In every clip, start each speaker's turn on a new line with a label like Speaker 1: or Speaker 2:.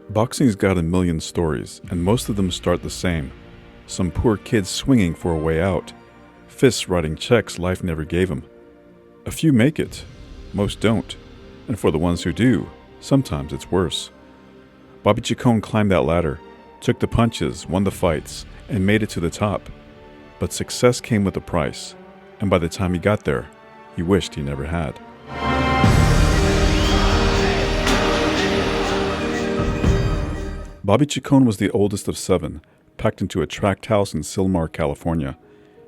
Speaker 1: Boxing's got a million stories, and most of them start the same. Some poor kid swinging for a way out, fists writing checks life never gave him. A few make it, most don't, and for the ones who do, sometimes it's worse. Bobby Chacon climbed that ladder, took the punches, won the fights, and made it to the top. But success came with a price, and by the time he got there, he wished he never had. Bobby Chacon was the oldest of 7, packed into a tract house in Sylmar, California.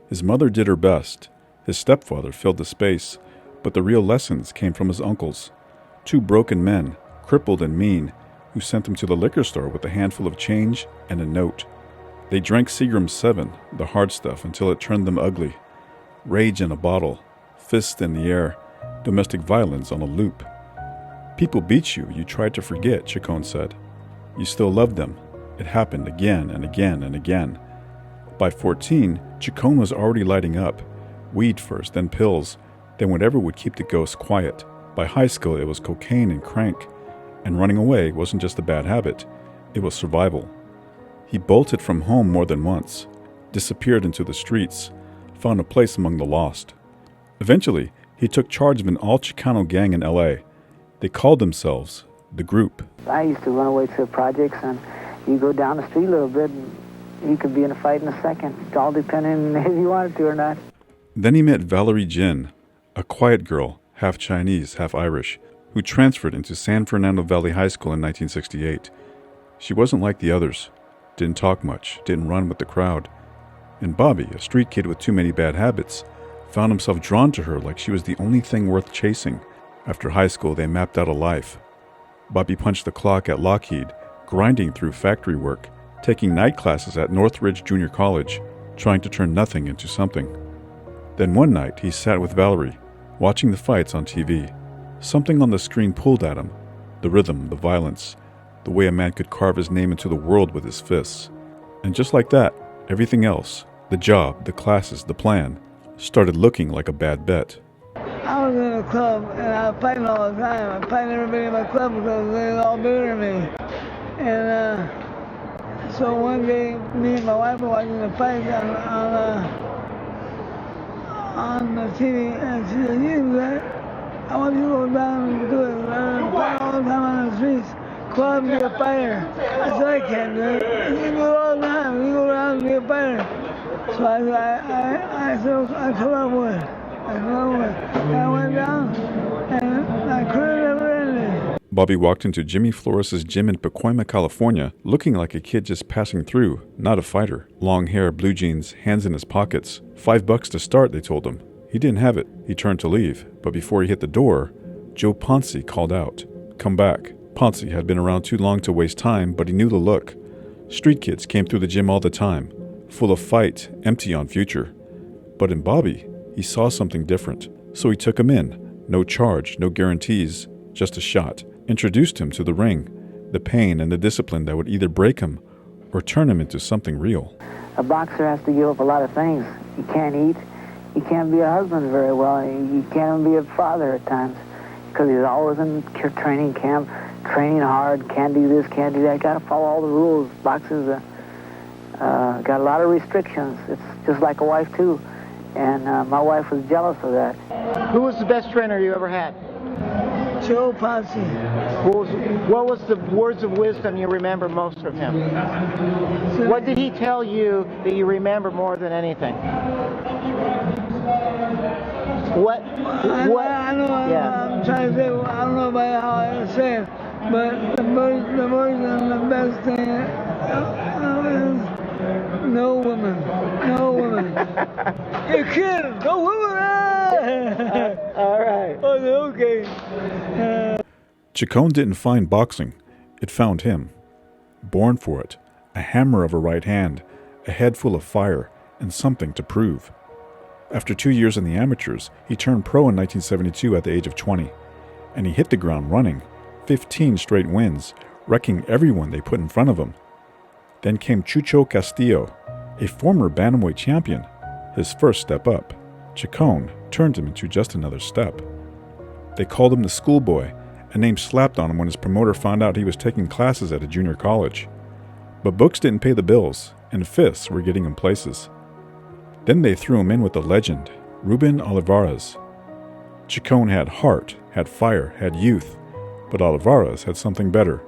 Speaker 1: His mother did her best. His stepfather filled the space, but the real lessons came from his uncles. 2 broken men, crippled and mean, who sent him to the liquor store with a handful of change and a note. They drank Seagram 7, the hard stuff, until it turned them ugly. Rage in a bottle, fists in the air, domestic violence on a loop. People beat you, you tried to forget, Chacon said. You still loved them. It happened again and again and again. By 14, Chacon was already lighting up. Weed first, then pills, then whatever would keep the ghosts quiet. By high school, it was cocaine and crank. And running away wasn't just a bad habit, it was survival. He bolted from home more than once, disappeared into the streets, found a place among the lost. Eventually, he took charge of an all-Chicano gang in L.A. They called themselves The Group.
Speaker 2: I used to run away to the projects, and you go down the street a little bit, and you could be in a fight in a second. It's all depending if you wanted to or not.
Speaker 1: Then he met Valerie Jin, a quiet girl, half Chinese, half Irish, who transferred into San Fernando Valley High School in 1968. She wasn't like the others, didn't talk much, didn't run with the crowd. And Bobby, a street kid with too many bad habits, found himself drawn to her like she was the only thing worth chasing. After high school, they mapped out a life. Bobby punched the clock at Lockheed, grinding through factory work, taking night classes at Northridge Junior College, trying to turn nothing into something. Then one night, he sat with Valerie, watching the fights on TV. Something on the screen pulled at him. The rhythm, the violence, the way a man could carve his name into the world with his fists. And just like that, everything else, the job, the classes, the plan, started looking like a bad bet.
Speaker 3: I was in a club, and I was fighting all the time. I fighting everybody in my club because they was all bigger than me. And so one day, me and my wife were watching the fight on the TV, and she said, "You, Zach, I want you to go down and do it. Fight all the time on the streets. Go out and be a fighter." I said, "I can't do it. You do it all the time. You go down and be a fighter." So I told her I would. And I went down, and my career never ended.
Speaker 1: Bobby walked into Jimmy Flores' gym in Pacoima, California, looking like a kid just passing through, not a fighter. Long hair, blue jeans, hands in his pockets. $5 to start, they told him. He didn't have it. He turned to leave, but before he hit the door, Joe Ponce called out, "Come back." Ponce had been around too long to waste time, but he knew the look. Street kids came through the gym all the time, full of fight, empty on future. But in Bobby, he saw something different, so he took him in. No charge, no guarantees, just a shot. Introduced him to the ring, the pain and the discipline that would either break him or turn him into something real.
Speaker 2: A boxer has to give up a lot of things. He can't eat. He can't be a husband very well. He can't be a father at times because he's always in training camp, training hard, can't do this, can't do that. Got to follow all the rules. Boxing's got a lot of restrictions. It's just like a wife, too. And my wife was jealous of that.
Speaker 4: Who was the best trainer you ever had?
Speaker 3: Joe Ponce.
Speaker 4: What was the words of wisdom you remember most from him? What did he tell you that you remember more than anything? What?
Speaker 3: I know. I'm trying to say. I don't know about how I say it, but the words and the best thing is no woman. No woman. You kidding? No woman.
Speaker 4: All right.
Speaker 3: Okay.
Speaker 1: Chacon didn't find boxing. It found him. Born for it. A hammer of a right hand, a head full of fire, and something to prove. After 2 years in the amateurs, he turned pro in 1972 at the age of 20. And he hit the ground running, 15 straight wins, wrecking everyone they put in front of him. Then came Chucho Castillo, a former bantamweight champion, his first step up. Chacon turned him into just another step. They called him the schoolboy, a name slapped on him when his promoter found out he was taking classes at a junior college. But books didn't pay the bills, and fists were getting him places. Then they threw him in with the legend, Ruben Olivares. Chacon had heart, had fire, had youth, but Olivares had something better: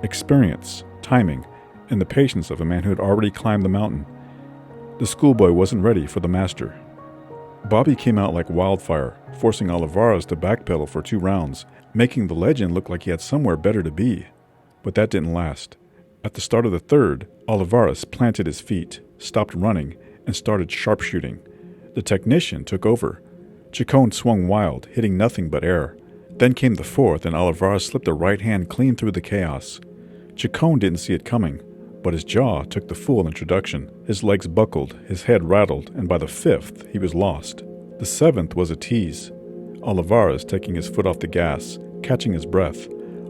Speaker 1: experience, timing, and the patience of a man who had already climbed the mountain. The schoolboy wasn't ready for the master. Bobby came out like wildfire, forcing Olivares to backpedal for 2 rounds, making the legend look like he had somewhere better to be. But that didn't last. At the start of the 3rd, Olivares planted his feet, stopped running, and started sharpshooting. The technician took over. Chacon swung wild, hitting nothing but air. Then came the 4th, and Olivares slipped a right hand clean through the chaos. Chacon didn't see it coming, but his jaw took the full introduction. His legs buckled, his head rattled, and by the 5th, he was lost. The 7th was a tease. Olivares taking his foot off the gas, catching his breath,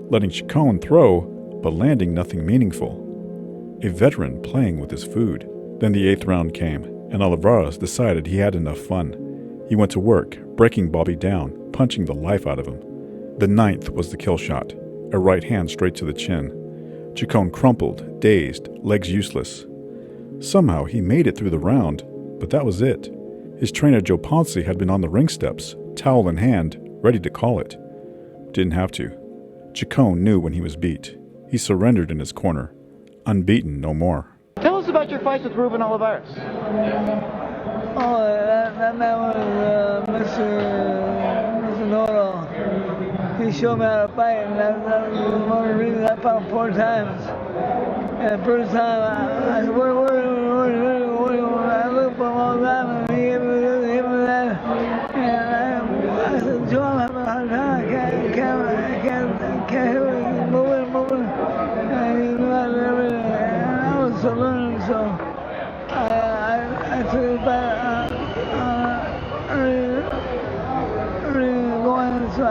Speaker 1: letting Chacon throw, but landing nothing meaningful. A veteran playing with his food. Then the 8th round came, and Olivares decided he had enough fun. He went to work, breaking Bobby down, punching the life out of him. The 9th was the kill shot, a right hand straight to the chin. Chacon crumpled, dazed, legs useless. Somehow he made it through the round, but that was it. His trainer Joe Ponce had been on the ring steps, towel in hand, ready to call it. Didn't have to. Chacon knew when he was beat. He surrendered in his corner, unbeaten no more.
Speaker 4: Tell us about your fights with Ruben Olivares.
Speaker 3: Oh, that man was Mr. Noro. He showed me how to fight, and that was one of the reasons I fought him 4 times. And the first time, I said, what I looked for him all the time, and he gave me this, he gave me that. And I said, Joe, I'm having a hard time. I can't hear it. Moving. And he knew how to do everything. And I was still learning, so I took it back early going, so I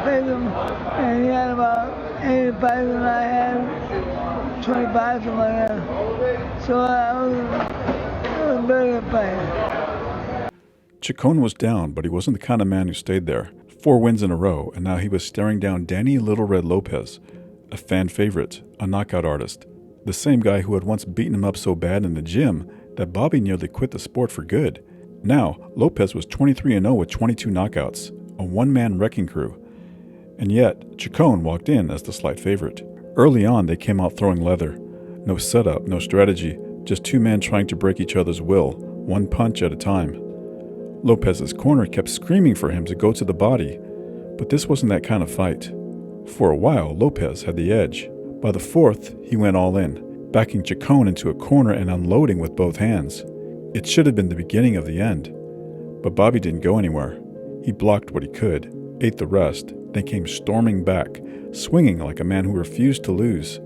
Speaker 3: paid him, and he had about 85, and I had 25, something like that. So it was a very good fight.
Speaker 1: Chacon was down, but he wasn't the kind of man who stayed there. 4 wins in a row, and now he was staring down Danny Little Red Lopez, a fan favorite, a knockout artist, the same guy who had once beaten him up so bad in the gym that Bobby nearly quit the sport for good. Now, Lopez was 23-0 with 22 knockouts, a one-man wrecking crew. And yet, Chacon walked in as the slight favorite. Early on, they came out throwing leather. No setup, no strategy, just 2 men trying to break each other's will, 1 punch at a time. Lopez's corner kept screaming for him to go to the body, but this wasn't that kind of fight. For a while, Lopez had the edge. By the 4th, he went all in, backing Chacon into a corner and unloading with both hands. It should have been the beginning of the end. But Bobby didn't go anywhere. He blocked what he could, ate the rest, then came storming back, swinging like a man who refused to lose.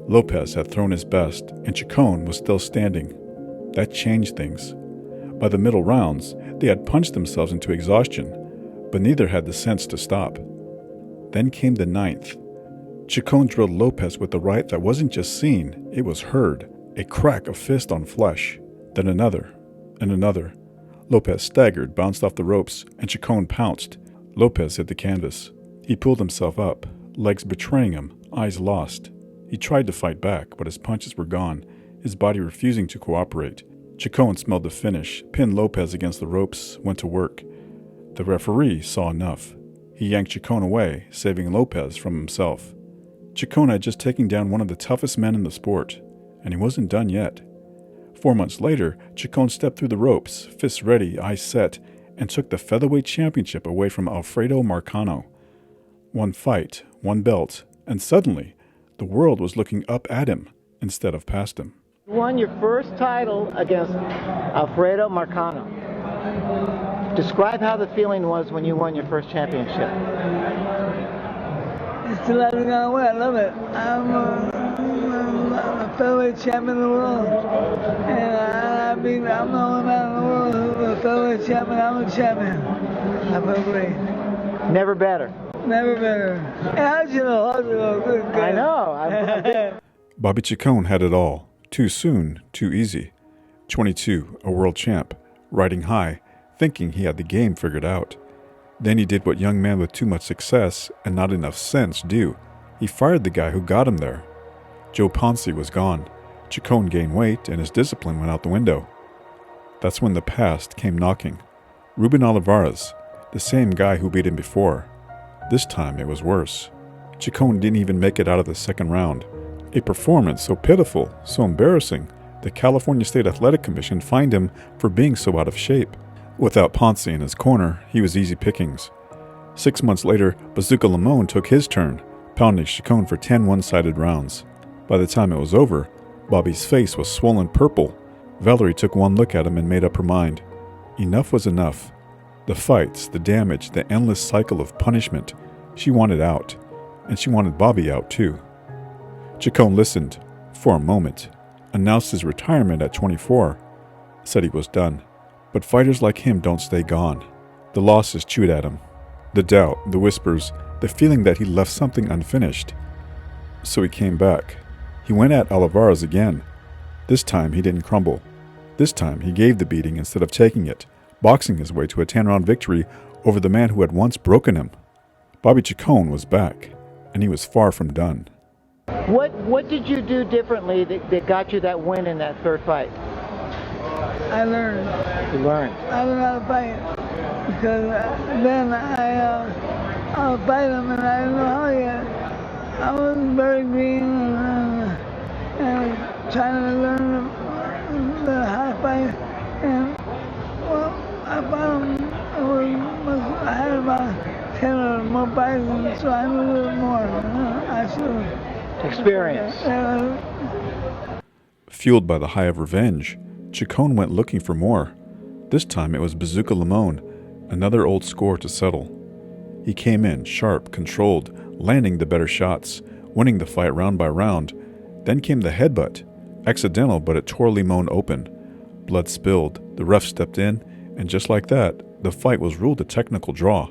Speaker 1: Lopez had thrown his best, and Chacon was still standing. That changed things. By the middle rounds, they had punched themselves into exhaustion, but neither had the sense to stop. Then came the 9th. Chacon drilled Lopez with the right that wasn't just seen, it was heard, a crack of fist on flesh. Then another, and another. Lopez staggered, bounced off the ropes, and Chacon pounced. Lopez hit the canvas. He pulled himself up, legs betraying him, eyes lost. He tried to fight back, but his punches were gone, his body refusing to cooperate. Chacon smelled the finish, pinned Lopez against the ropes, went to work. The referee saw enough. He yanked Chacon away, saving Lopez from himself. Chacon had just taken down one of the toughest men in the sport, and he wasn't done yet. 4 months later, Chacon stepped through the ropes, fists ready, eyes set, and took the featherweight championship away from Alfredo Marcano. 1 fight, 1 belt, and suddenly, the world was looking up at him instead of past him.
Speaker 4: You won your first title against Alfredo Marcano. Describe how the feeling was when you won your first championship.
Speaker 3: It's still hasn't gone away. I love it. I'm a featherweight champion of the world. And I'm the only man in the world who's a featherweight champion. I'm a champion. I feel great.
Speaker 4: Never better.
Speaker 3: Never better. Hey, how'd you know? How'd you know? Good.
Speaker 4: I know.
Speaker 1: Bobby Chacon had it all. Too soon, too easy. 22, a world champ, riding high, thinking he had the game figured out. Then he did what young men with too much success and not enough sense do. He fired the guy who got him there. Joe Ponce was gone. Chacon gained weight and his discipline went out the window. That's when the past came knocking. Ruben Olivares, the same guy who beat him before. This time it was worse. Chacon didn't even make it out of the second round. A performance so pitiful, so embarrassing, the California State Athletic Commission fined him for being so out of shape. Without Ponce in his corner, he was easy pickings. 6 months later, Bazooka Limon took his turn, pounding Chacon for 10 one-sided rounds. By the time it was over, Bobby's face was swollen purple. Valerie took one look at him and made up her mind. Enough was enough. The fights, the damage, the endless cycle of punishment. She wanted out. And she wanted Bobby out too. Chacon listened, for a moment, announced his retirement at 24, said he was done. But fighters like him don't stay gone. The losses chewed at him. The doubt, the whispers, the feeling that he left something unfinished. So he came back. He went at Olivares again. This time he didn't crumble. This time he gave the beating instead of taking it, boxing his way to a 10-round victory over the man who had once broken him. Bobby Chacon was back, and he was far from done.
Speaker 4: What did you do differently that got you that win in that third fight?
Speaker 3: I learned.
Speaker 4: You learned.
Speaker 3: I learned how to fight because then I would fight him and I didn't know how yet. I was very green and trying to learn how to fight. And well, I fought him. I had about 10 or more fights, and so I knew a little more. I should.
Speaker 4: Experience.
Speaker 1: Fueled by the high of revenge, Chacon went looking for more. This time it was Bazooka Limon, another old score to settle. He came in sharp, controlled, landing the better shots, winning the fight round by round. Then came the headbutt, accidental, but it tore Limon open. Blood spilled, the ref stepped in, and just like that, the fight was ruled a technical draw.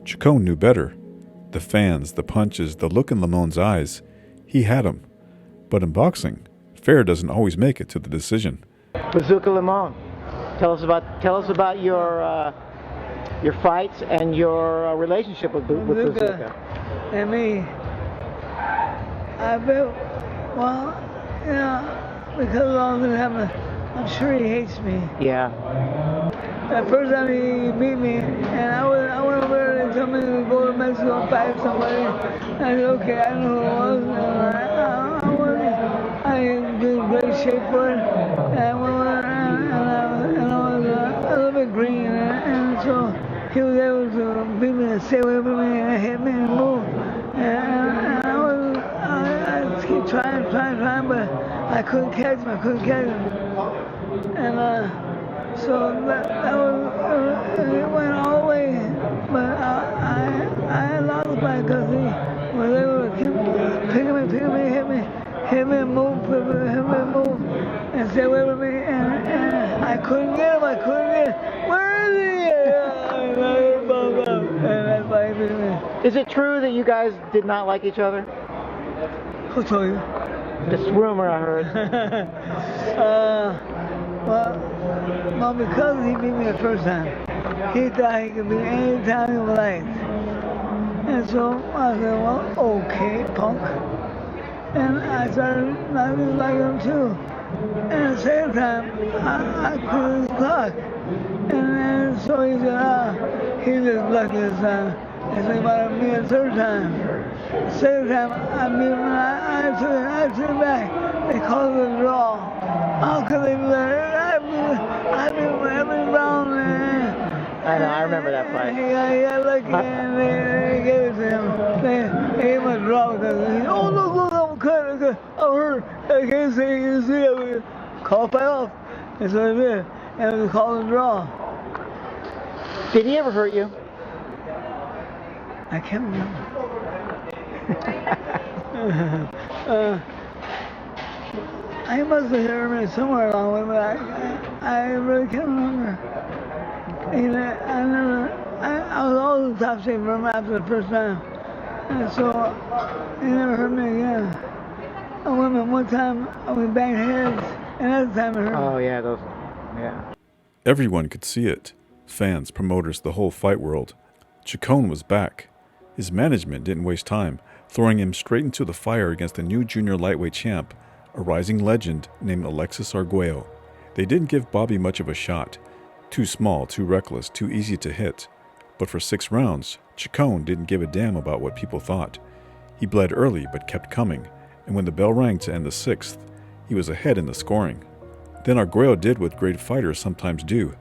Speaker 1: Chacon knew better. The fans, the punches, the look in Limon's eyes, he had him. But in boxing, fair doesn't always make it to the decision.
Speaker 4: Bazooka Limon, tell us about your fights and your relationship with Bazooka.
Speaker 3: And me, I feel, well, you know, because of all this happened, I'm sure he hates me.
Speaker 4: Yeah.
Speaker 3: The first time he beat me, and I went over there and told me to go to Mexico and fight somebody. I said, okay, I know who it was. And I was in great shape for it. And I went over there and I was a little bit green. And so he was able to beat me and stay away from me and hit me and move. And I keep trying, but I couldn't catch him. And so that was, it went all the way, but I lost the fight because he was able to keep picking me, hit me and move, and stay away from me, and I couldn't get him, Where is he? And that's why he beat me.
Speaker 4: Is it true that you guys did not like each other?
Speaker 3: Who told you?
Speaker 4: This rumor I heard.
Speaker 3: Well, because he beat me the first time, he thought he could beat me any time he liked. And so I said, well, okay, punk. And I started not liking him too. And at the same time, I quit his clock. And so he said, he's just lucky this time. And so he might have me a third time. The second time, I beat him, and I took it back. They called it a draw. How could they do that? I beat him every round.
Speaker 4: I know, I remember that fight.
Speaker 3: He got lucky and they gave it to him. They gave him a draw because he, oh, look, I'm cut. I'm hurt. I can't say you see it. Call fight off. And so he did. And it was called a draw.
Speaker 4: Did he ever hurt you?
Speaker 3: I can't remember. I must have hurt me somewhere along the way, but I really can't remember. I was always in top shape from after the first time. And so he never hurt me again. I went one time, we banged heads, and that time it hurt.
Speaker 4: Oh yeah, yeah.
Speaker 1: Everyone could see it. Fans, promoters, the whole fight world. Chacon was back. His management didn't waste time, throwing him straight into the fire against a new junior lightweight champ, a rising legend named Alexis Arguello. They didn't give Bobby much of a shot. Too small, too reckless, too easy to hit. But for 6 rounds, Chacon didn't give a damn about what people thought. He bled early but kept coming, and when the bell rang to end the 6th, he was ahead in the scoring. Then Arguello did what great fighters sometimes do.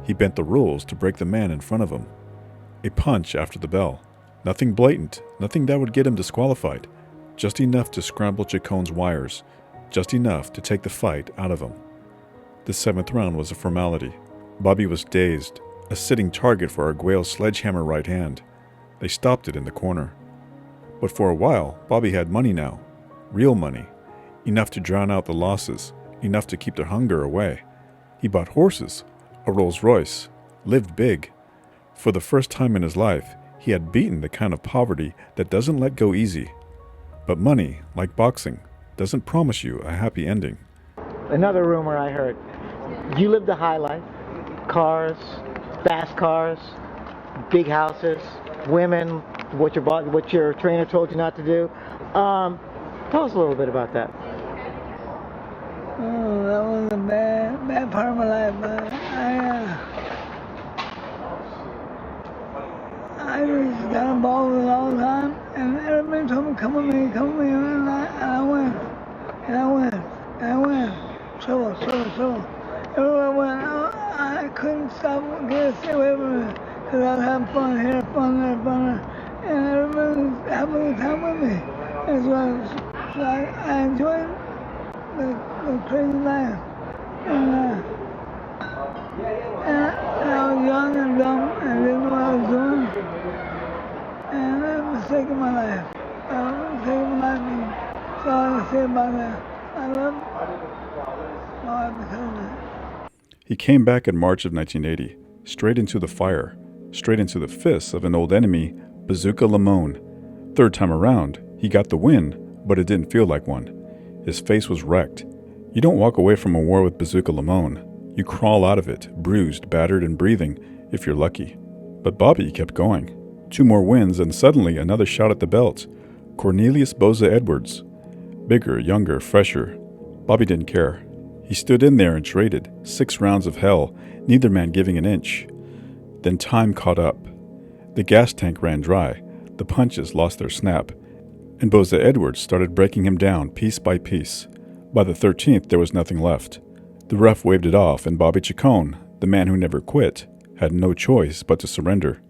Speaker 1: He bent the rules to break the man in front of him. A punch after the bell. Nothing blatant, nothing that would get him disqualified. Just enough to scramble Chacon's wires. Just enough to take the fight out of him. The 7th round was a formality. Bobby was dazed, a sitting target for Arguello's sledgehammer right hand. They stopped it in the corner. But for a while, Bobby had money now. Real money. Enough to drown out the losses. Enough to keep their hunger away. He bought horses, a Rolls Royce, lived big. For the first time in his life, he had beaten the kind of poverty that doesn't let go easy. But money, like boxing, doesn't promise you a happy ending.
Speaker 4: Another rumor I heard. You lived a high life. Cars, fast cars, big houses, women, what your trainer told you not to do. Tell us a little bit about that.
Speaker 3: Oh, that was a bad part of my life. But I just got involved with it all the time, and everybody told me, come with me, and I went. Trouble. Everywhere I went, I couldn't stop, stay away from it, because I was having fun here, fun there, and everybody was having a good time with me. And so I enjoyed the crazy life. And I was young and dumb and didn't know what I was doing. And I was taking my life. And that's all I can say about that. I love my wife because of that.
Speaker 1: He came back in March of 1980, straight into the fire, straight into the fists of an old enemy, Bazooka Limon. 3rd time around, he got the win, but it didn't feel like one. His face was wrecked. You don't walk away from a war with Bazooka Limon. You crawl out of it, bruised, battered, and breathing, if you're lucky. But Bobby kept going. 2 more wins, and suddenly another shot at the belt. Cornelius Boza Edwards. Bigger, younger, fresher. Bobby didn't care. He stood in there and traded. 6 rounds of hell, neither man giving an inch. Then time caught up. The gas tank ran dry. The punches lost their snap. And Boza Edwards started breaking him down piece by piece. By the 13th, there was nothing left. The ref waved it off, and Bobby Chacon, the man who never quit, had no choice but to surrender.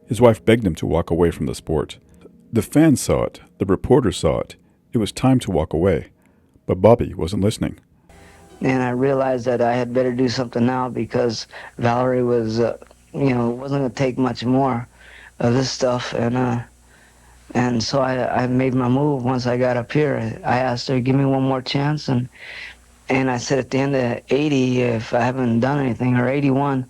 Speaker 1: His wife begged him to walk away from the sport. The fans saw it. The reporters saw it. It was time to walk away. But Bobby wasn't listening.
Speaker 2: And I realized that I had better do something now because Valerie was, wasn't going to take much more of this stuff. And so I made my move once I got up here. I asked her, give me one more chance. And I said at the end of 80, if I haven't done anything, or 81,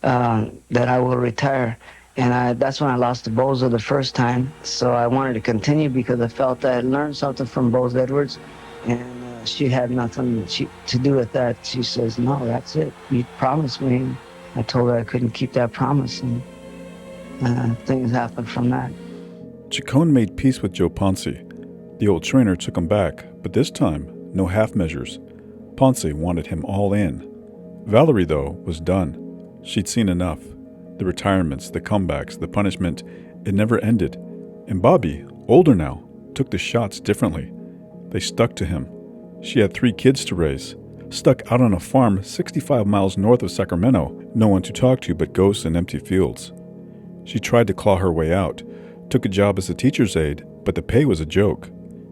Speaker 2: that I will retire. And that's when I lost to Boza the first time. So I wanted to continue because I felt I had learned something from Boza Edwards. And she had nothing to do with that. She says, no, that's it. You promised me. I told her I couldn't keep that promise. And things happened from that.
Speaker 1: Chacon made peace with Joe Ponce. The old trainer took him back, but this time, no half measures. Ponce wanted him all in. Valerie, though, was done. She'd seen enough. The retirements, the comebacks, the punishment, it never ended. And Bobby, older now, took the shots differently. They stuck to him. She had 3 kids to raise, stuck out on a farm 65 miles north of Sacramento, no one to talk to but ghosts and empty fields. She tried to claw her way out, took a job as a teacher's aide, but the pay was a joke.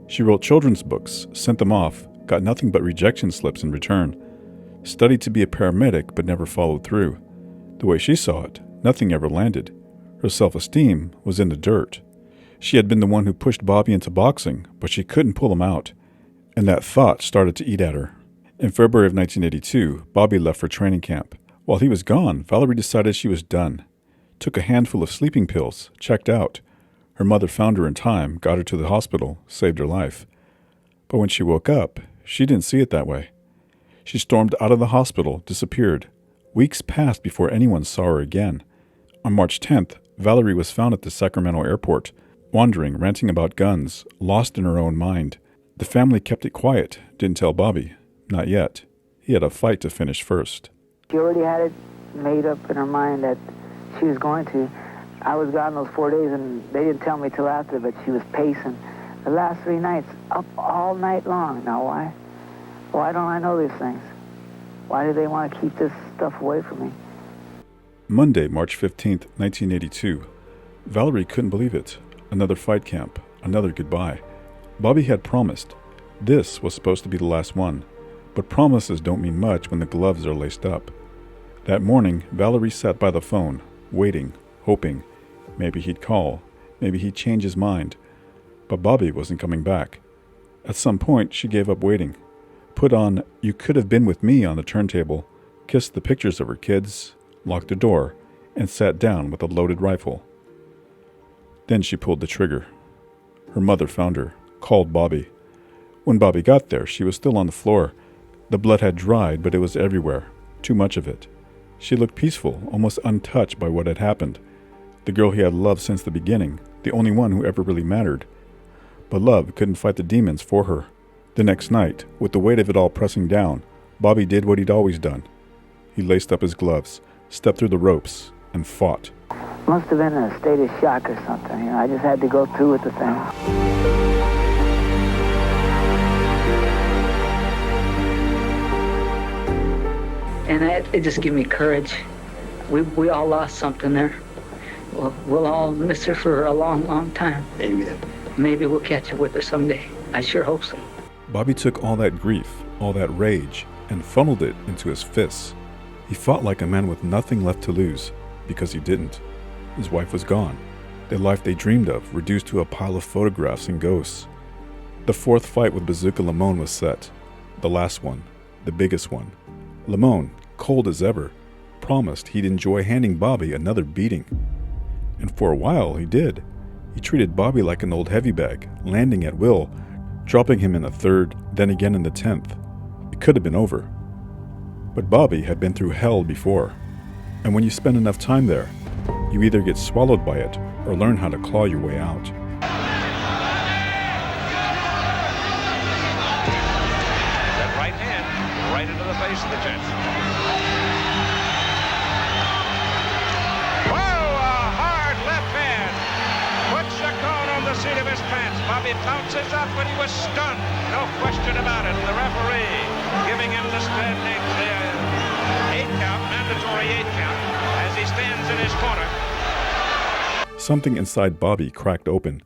Speaker 1: She wrote children's books, sent them off, got nothing but rejection slips in return. Studied to be a paramedic but never followed through. The way she saw it, nothing ever landed. Her self-esteem was in the dirt. She had been the one who pushed Bobby into boxing, but she couldn't pull him out. And that thought started to eat at her. In February of 1982, Bobby left for training camp. While he was gone, Valerie decided she was done. Took a handful of sleeping pills, checked out. Her mother found her in time, got her to the hospital, saved her life. But when she woke up, she didn't see it that way. She stormed out of the hospital, disappeared. Weeks passed before anyone saw her again. On March 10th, Valerie was found at the Sacramento airport, wandering, ranting about guns, lost in her own mind. The family kept it quiet, didn't tell Bobby. Not yet. He had a fight to finish first.
Speaker 2: She already had it made up in her mind that she was going to. I was gone those 4 days, and they didn't tell me till after, but she was pacing. The last 3 nights, up all night long. Now, why? Why don't I know these things? Why do they want to keep this stuff away from me?
Speaker 1: Monday, March 15th, 1982. Valerie couldn't believe it. Another fight camp. Another goodbye. Bobby had promised. This was supposed to be the last one. But promises don't mean much when the gloves are laced up. That morning, Valerie sat by the phone, waiting, hoping. Maybe he'd call. Maybe he'd change his mind. But Bobby wasn't coming back. At some point, she gave up waiting. Put on "You Could Have Been With Me" on the turntable, kissed the pictures of her kids, locked the door, and sat down with a loaded rifle. Then she pulled the trigger. Her mother found her, called Bobby. When Bobby got there, she was still on the floor. The blood had dried, but it was everywhere, too much of it. She looked peaceful, almost untouched by what had happened. The girl he had loved since the beginning, the only one who ever really mattered. But love couldn't fight the demons for her. The next night, with the weight of it all pressing down, Bobby did what he'd always done. He laced up his gloves, stepped through the ropes, and fought.
Speaker 2: Must have been a state of shock or something. I just had to go through with the thing. And it just gave me courage. We all lost something there. We'll all miss her for a long, long time.
Speaker 5: Amen.
Speaker 2: Maybe we'll catch up with her someday. I sure hope so.
Speaker 1: Bobby took all that grief, all that rage, and funneled it into his fists. He fought like a man with nothing left to lose, because he didn't. His wife was gone. The life they dreamed of reduced to a pile of photographs and ghosts. The fourth fight with Bazooka Limon was set. The last one. The biggest one. Limon, cold as ever, promised he'd enjoy handing Bobby another beating. And for a while, he did. He treated Bobby like an old heavy bag, landing at will, dropping him in the third, then again in the 10th. It could have been over. But Bobby had been through hell before. And when you spend enough time there, you either get swallowed by it or learn how to claw your way out.
Speaker 6: That right hand right into the face of the gent. Whoa, a hard left hand. Puts Chacon on the seat of his pants. Bobby bounces up, but he was stunned. No question about it. The referee giving him the standing 8-count, mandatory 8-count, as he stands in his corner.
Speaker 1: Something inside Bobby cracked open.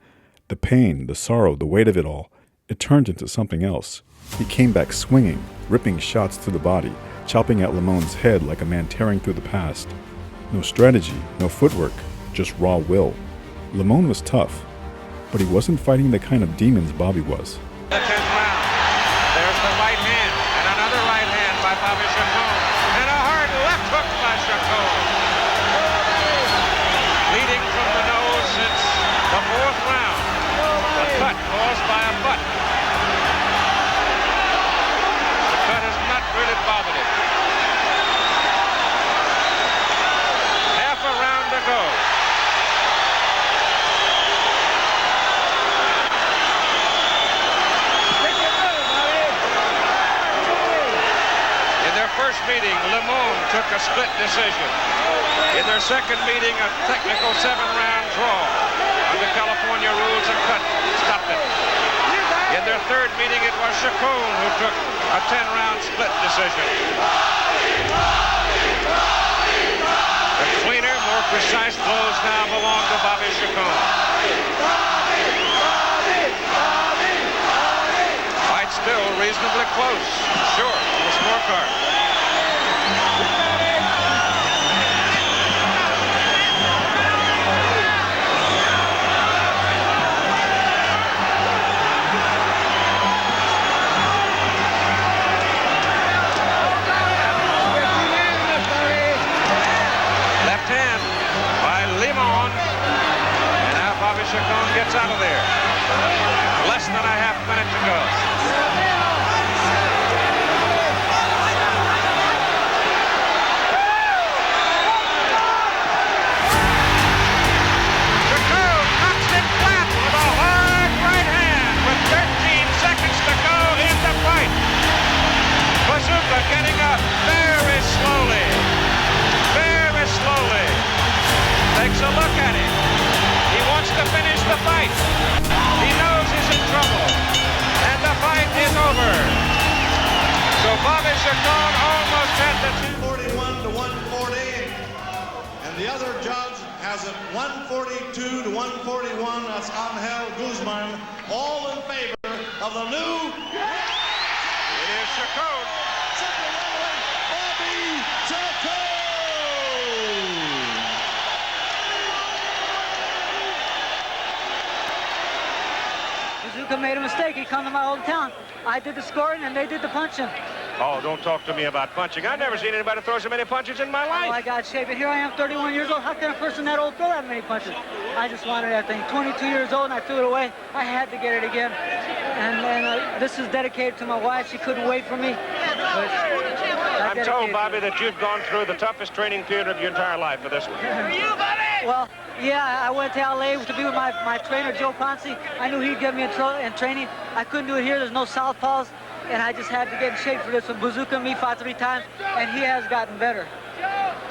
Speaker 1: The pain, the sorrow, the weight of it all. It turned into something else. He came back swinging, ripping shots to the body, chopping at Limon's head like a man tearing through the past. No strategy, no footwork, just raw will. Limon was tough, but he wasn't fighting the kind of demons Bobby was.
Speaker 6: The 10th round. There's the right hand, and another right hand by Bobby Chacon, and a hard left hook by Chacon. Leading from the nose since the 4th round. The cut caused by a butt. The cut has not really bothered him. Half a round to go. First meeting, Limon took a split decision. In their second meeting, a technical 7-round draw. Under California rules, a cut stopped it. In their third meeting, it was Chacon who took a 10-round split decision. The cleaner, more precise blows now belong to Bobby Chacon. Fight still reasonably close. Sure, on the scorecard. Left hand by Limon. And now Bobby Chacon gets out of there. Less than a half minute to go. a look at him. He wants to finish the fight. He knows he's in trouble. And the fight is over. So Bobby Chacon almost had the
Speaker 5: 41 to 140. And the other judge has it 142 to 141. That's Angel Guzman. All in favor of the new...
Speaker 6: It is Chacon.
Speaker 5: Bobby Chacon!
Speaker 2: Bazooka made a mistake. He come to my old town. I did the scoring and they did the punching.
Speaker 6: Oh, don't talk to me about punching. I've never seen anybody throw so many punches in my life.
Speaker 2: Oh, I got shape. And here I am, 31 years old. How can a person that old throw that many punches? I just wanted that thing. 22 years old, and I threw it away. I had to get it again. And this is dedicated to my wife. She couldn't wait for me.
Speaker 6: I'm told, Bobby, that you've gone through the toughest training period of your entire life for this one.
Speaker 2: Well, yeah, I went to L.A. to be with my trainer, Joe Ponce. I knew he'd get me in training. I couldn't do it here. There's no southpaws. And I just had to get in shape for this one. Bazooka and me fought 3 times, and he has gotten better.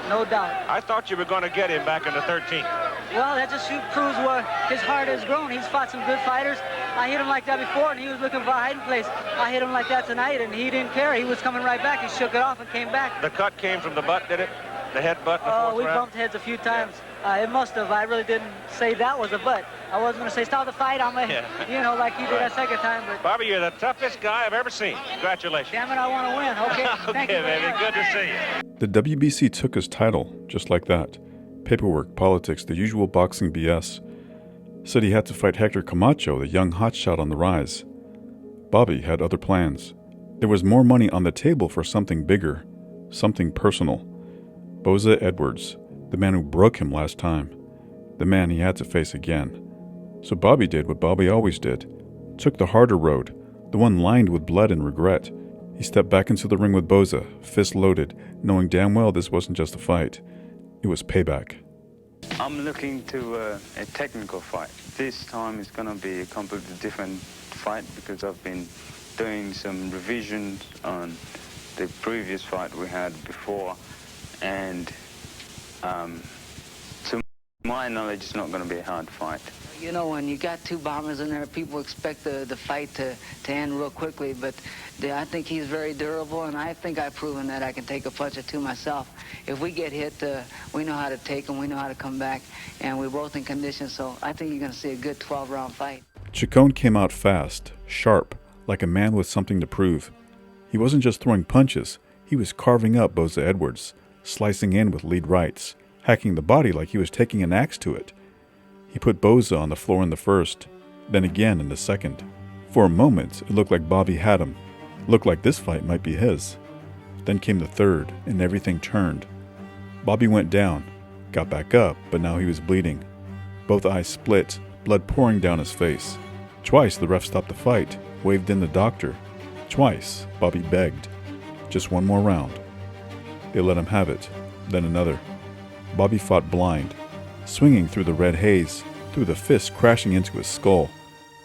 Speaker 2: No doubt.
Speaker 6: I thought you were going to get him back in the 13th.
Speaker 2: Well, that just proves what his heart has grown. He's fought some good fighters. I hit him like that before, and he was looking for a hiding place. I hit him like that tonight, and he didn't care. He was coming right back. He shook it off and came back.
Speaker 6: The cut came from the butt, did it? The head butt in the fourth
Speaker 2: we
Speaker 6: round?
Speaker 2: bumped heads a few times. It must have. I really didn't say that was a butt. I wasn't going to say stop the fight. I'm like, like he did that second time. But
Speaker 6: Bobby, you're the toughest guy I've ever seen. Congratulations.
Speaker 2: damn it, I want to win. Okay, thank you.
Speaker 6: Okay, baby. Good to see you.
Speaker 1: The WBC took his title, just like that. Paperwork, politics, the usual boxing BS. Said he had to fight Hector Camacho, the young hotshot on the rise. Bobby had other plans. There was more money on the table for something bigger, something personal. Boza Edwards, the man who broke him last time. The man he had to face again. So Bobby did what Bobby always did. Took the harder road, the one lined with blood and regret. He stepped back into the ring with Boza, fist loaded, knowing damn well this wasn't just a fight. It was payback.
Speaker 7: I'm looking to a technical fight. This time it's going to be a completely different fight because I've been doing some revisions on the previous fight we had before, and to my knowledge it's not going to be a hard fight.
Speaker 8: You know, when you got 2 bombers in there, people expect the fight to end real quickly, but I think he's very durable, and I think I've proven that I can take a punch or 2 myself. If we get hit, we know how to take them, we know how to come back, and we're both in condition, so I think you're going to see a good 12-round fight.
Speaker 1: Chacon came out fast, sharp, like a man with something to prove. He wasn't just throwing punches, he was carving up Boza Edwards, slicing in with lead rights, hacking the body like he was taking an axe to it. He put Boza on the floor in the first, then again in the second. For a moment, it looked like Bobby had him. Looked like this fight might be his. Then came the third, and everything turned. Bobby went down, got back up, but now he was bleeding. Both eyes split, blood pouring down his face. Twice the ref stopped the fight, waved in the doctor. Twice, Bobby begged. Just one more round. They let him have it, then another. Bobby fought blind, swinging through the red haze, through the fists crashing into his skull.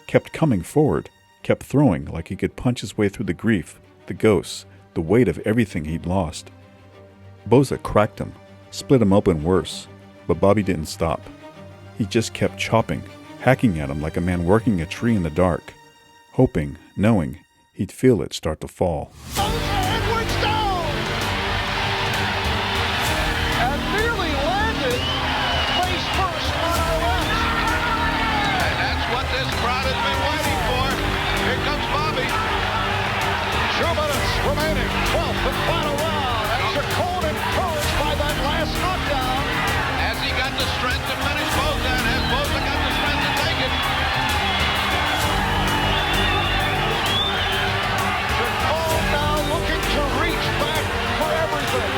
Speaker 1: Kept coming forward, kept throwing like he could punch his way through the grief, the ghosts, the weight of everything he'd lost. Boza cracked him, split him open worse, but Bobby didn't stop. He just kept chopping, hacking at him like a man working a tree in the dark, hoping, knowing, he'd feel it start to fall.
Speaker 5: Edwards down! And nearly landed face first on our left.
Speaker 9: And that's what this crowd has been waiting for. Here comes Bobby.
Speaker 5: 2 minutes remaining, 12th and final round. And Chacon encouraged by that last knockdown.
Speaker 9: Has he got the strength to finish Boza? And has Boza got the strength to take it?
Speaker 5: Chacon now looking to reach back for everything.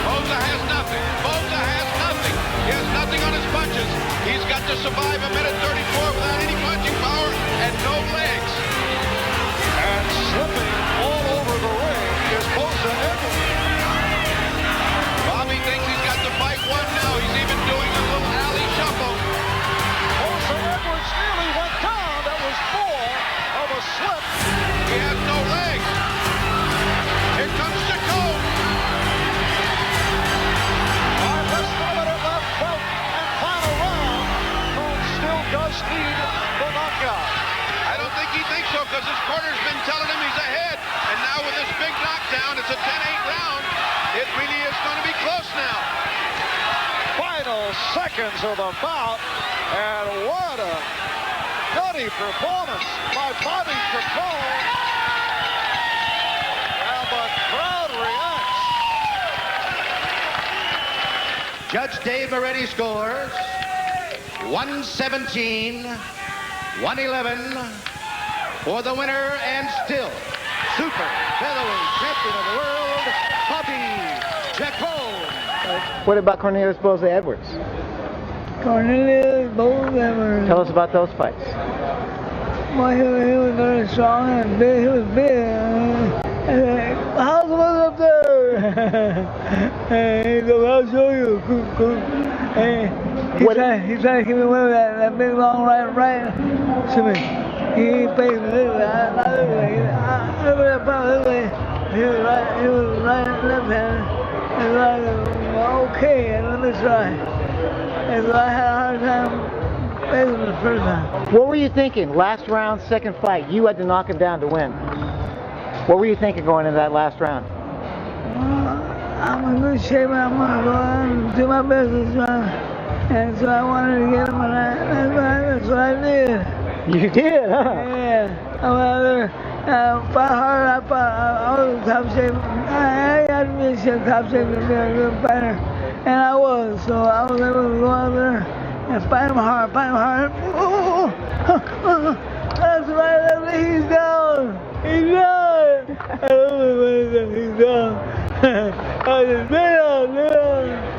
Speaker 9: Boza has nothing. Boza has nothing. He has nothing on his punches. He's got to survive a minute 34 without any punching power and no legs.
Speaker 5: And slipping all over the ring is Boza Edwards.
Speaker 9: Bobby thinks he's got the fight won now. He's even doing a little alley shuffle.
Speaker 5: Boza Edwards nearly went down. That was more of a slip.
Speaker 9: He has no legs. Here comes Chacon. because his corner's been telling him he's ahead. And now with this big knockdown, it's a 10-8 round. It really is going to be close now.
Speaker 10: Final seconds of the bout, and what a nutty performance by Bobby Chacon. And the crowd reacts.
Speaker 5: Judge Dave Moretti scores 117, 111 for the winner and still super featherweight champion of the world, Bobby Chacon.
Speaker 4: What about Cornelius Boza Edwards?
Speaker 3: Cornelius, both of them were.
Speaker 4: Tell us about those fights.
Speaker 3: Well, he was very strong and big. He was big. The house was up there. He said, well, I'll show you. He tried to keep me away with that big long right to me. He faced me this way, not this way. This way. He was right left hand. And like, okay, and let me try. And so I had a hard time facing him the first time.
Speaker 4: What were you thinking? Last round, second fight. You had to knock him down to win. What were you thinking going into that last round?
Speaker 3: I'm in good shape, and I'm going to go out and do my best this round. And so I wanted to get him, and that's what I did.
Speaker 4: You did, huh?
Speaker 3: Yeah. I went out there, fought hard. I was in top shape. I got to be in top shape to be a good fighter. And I was, so I was able to go out there and fight him hard. That's right, he's down. He's down. He's down. I said,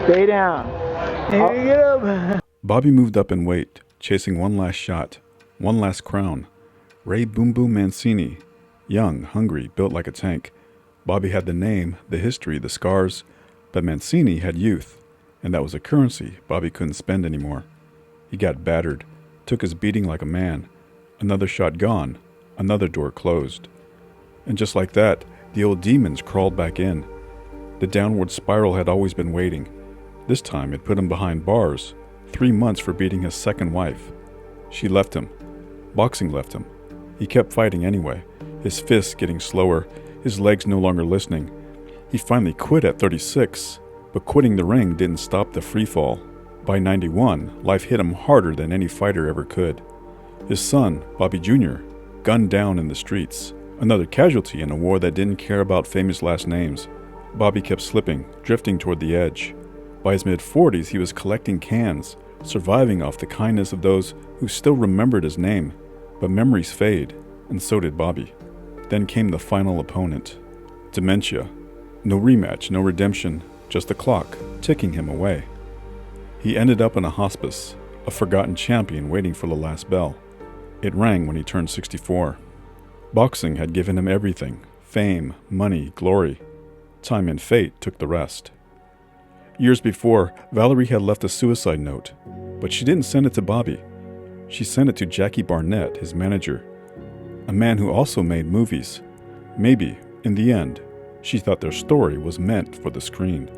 Speaker 3: stay down. Hey, get up.
Speaker 1: Bobby moved up in weight, chasing one last shot, one last crown. Ray Boom Boom Mancini, young, hungry, built like a tank. Bobby had the name, the history, the scars, but Mancini had youth, and that was a currency Bobby couldn't spend anymore. He got battered, took his beating like a man. Another shot gone, another door closed. And just like that, the old demons crawled back in. The downward spiral had always been waiting. This time it put him behind bars, 3 months for beating his second wife. She left him. Boxing left him. He kept fighting anyway, his fists getting slower, his legs no longer listening. He finally quit at 36, but quitting the ring didn't stop the free fall. By 91, life hit him harder than any fighter ever could. His son, Bobby Jr., gunned down in the streets, another casualty in a war that didn't care about famous last names. Bobby kept slipping, drifting toward the edge. By his mid-40s, he was collecting cans, surviving off the kindness of those who still remembered his name. But memories fade, and so did Bobby. Then came the final opponent. Dementia. No rematch, no redemption, just the clock, ticking him away. He ended up in a hospice, a forgotten champion waiting for the last bell. It rang when he turned 64. Boxing had given him everything: fame, money, glory. Time and fate took the rest. Years before, Valerie had left a suicide note, but she didn't send it to Bobby. She sent it to Jackie Barnett, his manager, a man who also made movies. Maybe, in the end, she thought their story was meant for the screen.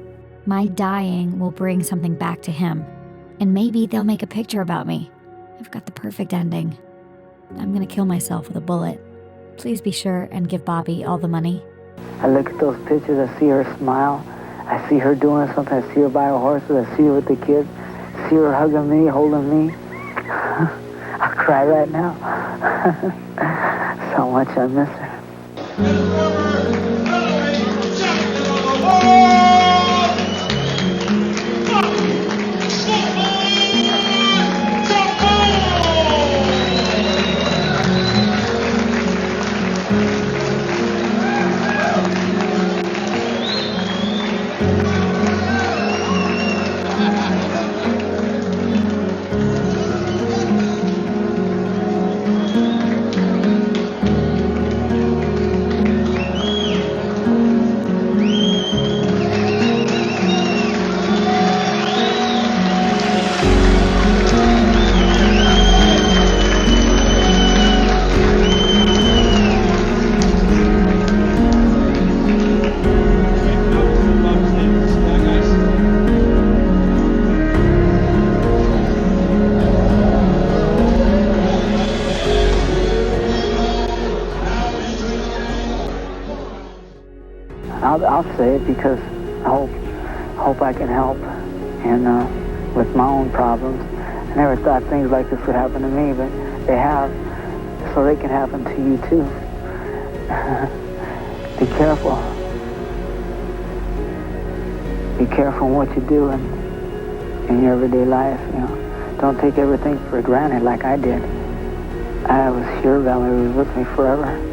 Speaker 11: My dying will bring something back to him, and maybe they'll make a picture about me. I've got the perfect ending. I'm gonna kill myself with a bullet. Please be sure and give Bobby all the money.
Speaker 2: I look at those pictures, I see her smile. I see her doing something. I see her by her horses. I see her with the kids. I see her hugging me, holding me. I'll cry right now. So much I miss her. I'll say it because I hope I can help, and with my own problems. I never thought things like this would happen to me, but they have, so they can happen to you too. Be careful. Be careful in what you do in your everyday life. You know, don't take everything for granted like I did. I was sure Valerie was with me forever.